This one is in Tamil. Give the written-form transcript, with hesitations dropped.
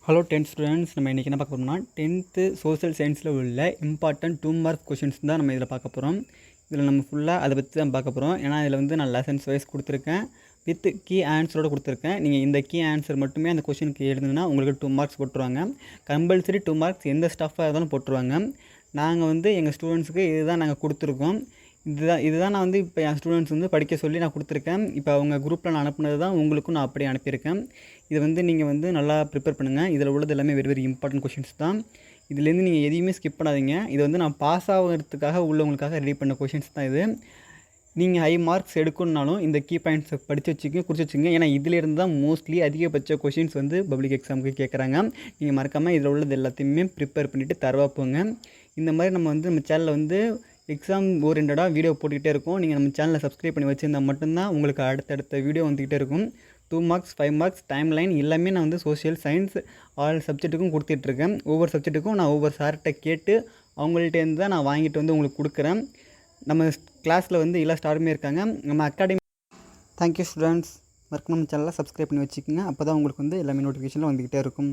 Hello 10th students. நம்ம இன்றைக்கி என்ன பார்க்க போகிறோம்னா 10th சோஷியல் சயின்ஸில் உள்ள இம்பார்ட்டன்ட் 2 மார்க் கொஷின்ஸ் தான் நம்ம இதில் பார்க்க போகிறோம். இதில் நம்ம ஃபுல்லாக அதை பற்றி தான் பார்க்க போகிறோம். ஏன்னா இதில் வந்து நான் லெசன்ஸ் வைஸ் கொடுத்துருக்கேன், வித் கீ ஆன்சரோடு கொடுத்துருக்கேன். நீங்கள் இந்த கீ ஆன்சர் மட்டுமே அந்த கொஷினுக்கு எழுதுனா உங்களுக்கு 2 மார்க்ஸ் போட்டுருவாங்க. கம்பல்சரி 2 மார்க்ஸ் எந்த ஸ்டஃப்பாக இருந்தாலும் போட்டுருவாங்க. நாங்கள் வந்து எங்கள் ஸ்டூடெண்ட்ஸுக்கு இதுதான் நாங்கள் கொடுத்துருக்கோம். இதுதான் நான் வந்து இப்போ என் ஸ்டூடெண்ட்ஸ் வந்து படிக்க சொல்லி நான் கொடுத்துருக்கேன். இப்போ அவங்க குரூப்பில் நான் அனுப்புனது தான் உங்களுக்கும் நான் அப்படியே அனுப்பியிருக்கேன். இதை வந்து நீங்கள் வந்து நல்லா ப்ரிப்பேர் பண்ணுங்கள். இதில் உள்ளது எல்லாமே வெரி இம்பார்ட்டன்ட் கொஷின்ஸ் தான். இதுலேருந்து நீங்கள் எதையுமே ஸ்கிப் பண்ணாதீங்க. இது வந்து நான் பாஸ் ஆகிறதுக்காக உள்ளவங்களுக்காக ரெடி பண்ண கொஷின்ஸ் தான் இது. நீங்கள் ஹை மார்க்ஸ் எடுக்கணுன்னாலும் இந்த கீ பாயிண்ட்ஸை படித்து வச்சுக்க குறித்து வச்சுங்க. ஏன்னா இதிலேருந்து தான் மோஸ்ட்லி அதிகபட்ச கொஷின்ஸ் வந்து பப்ளிக் எக்ஸாமுக்கு கேட்குறாங்க. நீங்கள் மறக்காமல் இதில் உள்ளது எல்லாத்தையுமே ப்ரிப்பேர் பண்ணிவிட்டு தரவா போங்க. இந்த மாதிரி நம்ம வந்து நம்ம சேனலில் வந்து எக்ஸாம் ஓரியன்டாக வீடியோ போட்டுக்கிட்டே இருக்கும். நீங்கள் நம்ம சேனலை சப்ஸ்கிரைப் பண்ணி வச்சுருந்தால் மட்டும்தான் உங்களுக்கு அடுத்தடுத்த வீடியோ வந்துக்கிட்டே இருக்கும். 2 மார்க்ஸ் 5 மார்க்ஸ் டைம் லைன் எல்லாமே நான் வந்து சோஷியல் சயின்ஸ் ஆல் சப்ஜெக்ட்டுக்கும் கொடுத்துட்ருக்கேன். ஒவ்வொரு சப்ஜெக்ட்டுக்கும் நான் ஒவ்வொரு சார்கிட்ட கேட்டு அவங்கள்ட்டேருந்து தான் நான் வாங்கிட்டு வந்து உங்களுக்கு கொடுக்குறேன். நம்ம கிளாஸில் வந்து எல்லா ஸ்டாருமே இருக்காங்க நம்ம அகாடமி. Thank you students. மறக்காம நம்ம சேனலை சப்ஸ்கிரைப் பண்ணி வச்சுக்கோங்க. அப்போ தான் உங்களுக்கு வந்து எல்லாமே நோட்டிஃபிகேஷனில் வந்துக்கிட்டே இருக்கும்.